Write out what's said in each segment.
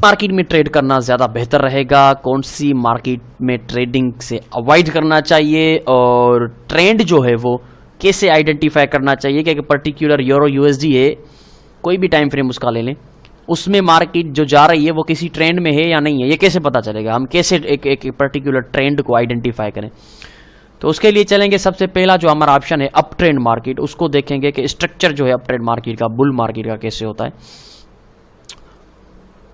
Market में trade करना ज़्यादा बेहतर रहेगा, कौन सी मार्केट में ट्रेडिंग से अवॉइड करना चाहिए, और ट्रेंड जो है वो कैसे आइडेंटिफाई करना चाहिए कि पर्टिकुलर यूरो यूएसडी है, कोई भी टाइम फ्रेम उसका ले लें, उसमें मार्केट जो जा रही है वो किसी ट्रेंड में है या नहीं है, ये कैसे पता चलेगा, हम कैसे एक पर्टिकुलर ट्रेंड को आइडेंटिफाई करें। तो उसके लिए चलेंगे, सबसे पहला जो हमारा ऑप्शन है अप ट्रेंड मार्केट, उसको देखेंगे कि स्ट्रक्चर जो है अप ट्रेंड मार्केट का, बुल मार्केट का कैसे होता है।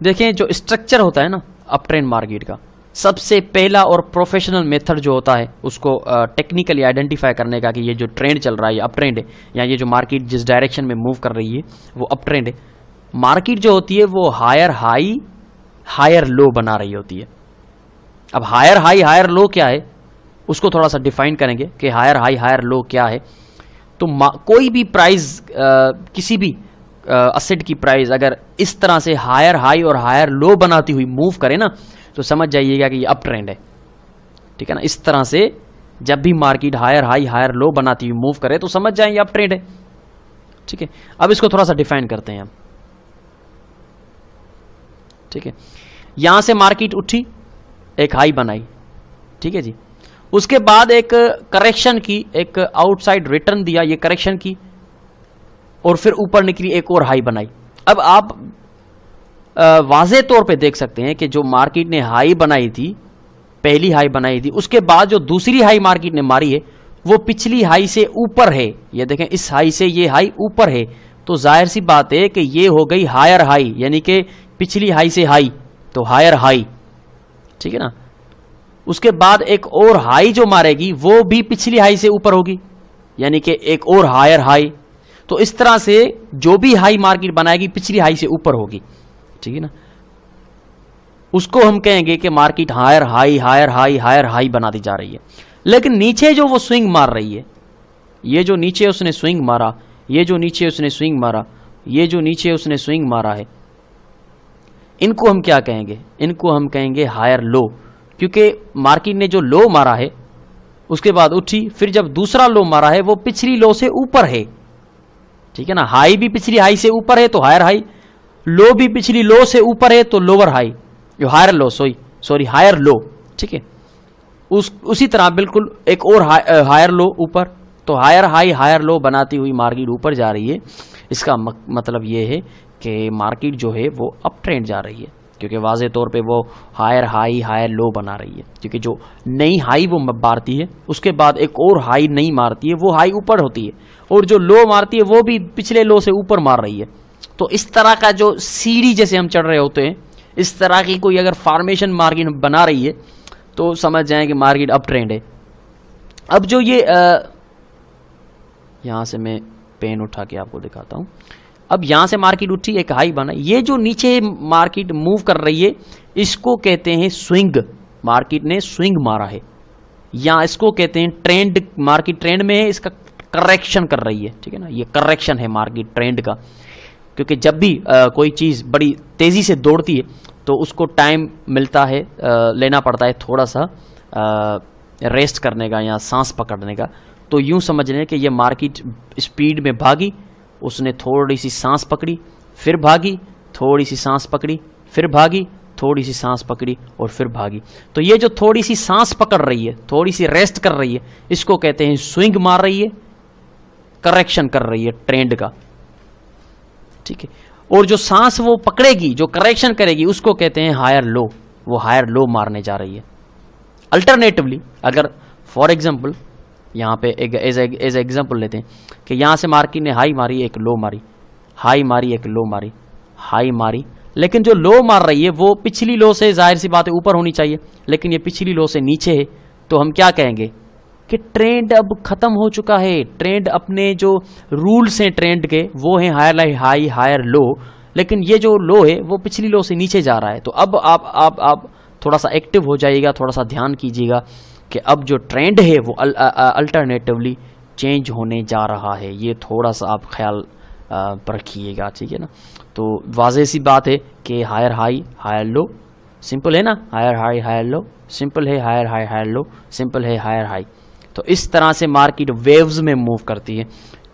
देखें जो स्ट्रक्चर होता है ना अप ट्रेंड मार्केट का, सबसे पहला और प्रोफेशनल मेथड जो होता है उसको टेक्निकली आइडेंटिफाई करने का कि ये जो ट्रेंड चल रहा है ये अप ट्रेंड है, या ये जो मार्केट जिस डायरेक्शन में मूव कर रही है वो अप ट्रेंड है। मार्केट जो होती है वो हायर हाई हायर लो बना रही होती है। अब हायर हाई हायर लो क्या है उसको थोड़ा सा डिफाइन करेंगे कि हायर हाई हायर लो क्या है। तो कोई भी प्राइस, किसी भी असेट की प्राइस अगर इस तरह से हायर हाई और हायर लो बनाती हुई मूव करे ना, तो समझ जाइएगा कि ये अप ट्रेंड है, ठीक है ना। इस तरह से जब भी market higher high higher low बनाती हुई मूव करे तो समझ जाएंगे अप ट्रेंड है, ठीक है। अब इसको थोड़ा सा डिफाइन करते हैं हम, ठीक है। यहां से मार्केट उठी, एक हाई बनाई, ठीक है जी, उसके बाद एक करेक्शन की, एक आउटसाइड रिटर्न दिया, ये करेक्शन की, और फिर ऊपर निकली एक और हाई बनाई। अब आप वाज़े तौर पे देख सकते हैं कि जो मार्केट ने हाई बनाई थी, पहली हाई बनाई थी, उसके बाद जो दूसरी हाई मार्केट ने मारी है वो पिछली हाई से ऊपर है। ये देखें इस हाई से ये हाई ऊपर है, तो जाहिर सी बात है कि ये हो गई हायर हाई, यानी कि पिछली हाई से हाई, तो हायर हाई, ठीक है ना। उसके बाद एक और हाई जो मारेगी वो भी पिछली हाई से ऊपर होगी, यानी कि एक और हायर हाई। तो इस तरह से जो भी हाई मार्केट बनाएगी पिछली हाई से ऊपर होगी, ठीक है ना। उसको हम कहेंगे कि market higher high higher high higher high बनाती जा रही है। लेकिन नीचे जो वो स्विंग मार रही है, ये जो नीचे उसने स्विंग मारा, ये जो नीचे उसने स्विंग मारा, ये जो नीचे उसने स्विंग मारा है, इनको हम क्या कहेंगे, इनको हम कहेंगे हायर लो, क्योंकि मार्केट ने जो लो मारा है उसके बाद उठी, फिर जब दूसरा लो मारा है वो पिछली लो से ऊपर है, ठीक है ना। हाई भी पिछली हाई से ऊपर है तो हायर हाई, लो भी पिछली लो से ऊपर है तो लोअर हाई, जो higher low, sorry higher low, ठीक है। उसी तरह बिल्कुल एक और हायर लो ऊपर, तो हायर हाई हायर लो बनाती हुई मार्केट ऊपर जा रही है। इसका मतलब ये है कि मार्केट जो है वो अप ट्रेंड जा रही है, क्योंकि वाज़े तौर पे वो हायर हाई हायर लो बना रही है, क्योंकि जो नई हाई वो मारती है उसके बाद एक और हाई नहीं मारती है, वो हाई ऊपर होती है, और जो लो मारती है वो भी पिछले लो से ऊपर मार रही है। तो इस तरह का जो सीढ़ी जैसे हम चढ़ रहे होते हैं, इस तरह की कोई अगर फॉर्मेशन मार्केट बना रही है तो समझ जाएं कि मार्केट अप ट्रेंड है। अब जो ये यहां से मैं पेन उठा के आपको दिखाता हूं। अब यहां से मार्केट उठी, एक हाई बना, ये जो नीचे मार्केट मूव कर रही है इसको कहते हैं स्विंग, मार्केट ने स्विंग मारा है, या इसको कहते हैं ट्रेंड, मार्केट ट्रेंड में है, इसका करेक्शन कर रही है, ठीक है ना। ये करेक्शन है मार्केट ट्रेंड का, क्योंकि जब भी कोई चीज़ बड़ी तेज़ी से दौड़ती है तो उसको टाइम मिलता है, लेना पड़ता है थोड़ा सा रेस्ट करने का या सांस पकड़ने का। तो यूं समझ लें कि ये मार्केट स्पीड में भागी, उसने थोड़ी सी सांस पकड़ी, फिर भागी, थोड़ी सी सांस पकड़ी, फिर भागी, थोड़ी सी सांस पकड़ी और फिर भागी। तो ये जो थोड़ी सी सांस पकड़ रही है, थोड़ी सी रेस्ट कर रही है, इसको कहते हैं स्विंग मार रही है, करेक्शन कर रही है ट्रेंड का, ठीक है। और जो सांस वो पकड़ेगी, जो करेक्शन करेगी, उसको कहते हैं हायर लो, वो हायर लो मारने जा रही है। अल्टरनेटिवली अगर फॉर एग्जांपल यहाँ पे एज एग्जांपल लेते हैं कि यहाँ से मार्केट ने हाई मारी, एक लो मारी, हाई मारी, एक लो मारी, हाई मारी, लेकिन जो लो मार रही है वो पिछली लो से जाहिर सी बात है ऊपर होनी चाहिए, लेकिन ये पिछली लो से नीचे है। तो हम क्या कहेंगे कि ट्रेंड अब खत्म हो चुका है, ट्रेंड अपने जो रूल्स हैं ट्रेंड के वो हैं हायर हाई हायर लो, लेकिन ये जो लो है वो पिछली लो से नीचे जा रहा है। तो अब आप थोड़ा सा एक्टिव हो जाइएगा, थोड़ा सा ध्यान कीजिएगा कि अब जो ट्रेंड है वो अल्टरनेटिवली चेंज होने जा रहा है, ये थोड़ा सा आप ख्याल रखिएगा, ठीक है ना। तो वाज़ेह सी बात है कि higher high higher low, simple है ना, higher high higher low, simple है, higher high higher low, simple है, हायर हाई। तो इस तरह से मार्केट वेव्स में मूव करती है।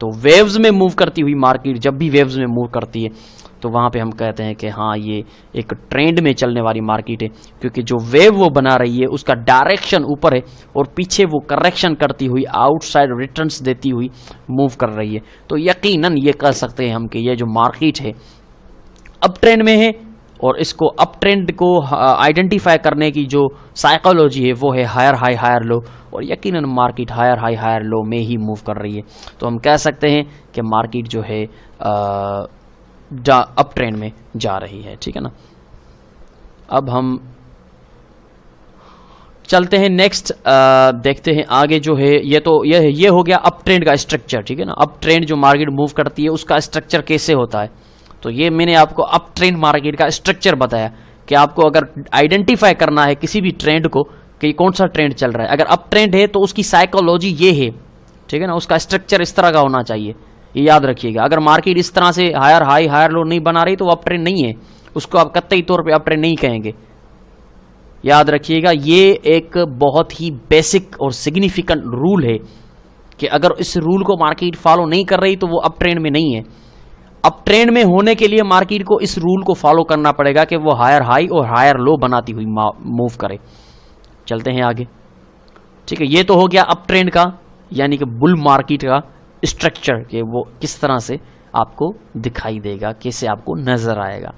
तो वेव्स में मूव करती हुई मार्केट जब भी वेव्स में मूव करती है तो वहाँ पे हम कहते हैं कि हाँ ये एक ट्रेंड में चलने वाली मार्केट है, क्योंकि जो वेव वो बना रही है उसका डायरेक्शन ऊपर है और पीछे वो करेक्शन करती हुई आउटसाइड रिटर्न्स देती हुई मूव कर रही है। तो यकीनन ये कह सकते हैं हम कि ये जो मार्केट है अप ट्रेंड में है, और इसको अप ट्रेंड को आइडेंटिफाई करने की जो साइकोलॉजी है वो है हायर हाई हायर लो, और यकीनन market higher high higher low में ही मूव कर रही है। तो हम कह सकते हैं कि मार्केट जो है अप ट्रेंड में जा रही है, ठीक है ना। अब हम चलते हैं नेक्स्ट, देखते हैं आगे जो है ये हो गया अप ट्रेंड का स्ट्रक्चर, ठीक है ना। अप ट्रेंड जो मार्केट मूव करती है उसका स्ट्रक्चर कैसे होता है, तो ये मैंने आपको अप ट्रेंड मार्केट का स्ट्रक्चर बताया कि आपको अगर आइडेंटिफाई करना है किसी भी ट्रेंड को कि कौन सा ट्रेंड चल रहा है, अगर अप ट्रेंड है तो उसकी साइकोलॉजी ये है, ठीक है ना, उसका स्ट्रक्चर इस तरह का होना चाहिए, ये याद रखिएगा। अगर मार्केट इस तरह से हायर हाई हायर लो नहीं बना रही तो वो अप ट्रेंड नहीं है, उसको आप कतई तौर पे अप ट्रेंड नहीं कहेंगे, याद रखिएगा। ये एक बहुत ही बेसिक और सिग्निफिकेंट रूल है कि अगर इस रूल को मार्केट फॉलो नहीं कर रही तो वो अप ट्रेंड में नहीं है। अप ट्रेंड में होने के लिए मार्केट को इस रूल को फॉलो करना पड़ेगा कि वो हायर हाई और हायर लो बनाती हुई मूव करे। चलते हैं आगे, ठीक है। ये तो हो गया अप ट्रेंड का यानी कि बुल मार्केट का स्ट्रक्चर, कि वो किस तरह से आपको दिखाई देगा, कैसे आपको नजर आएगा।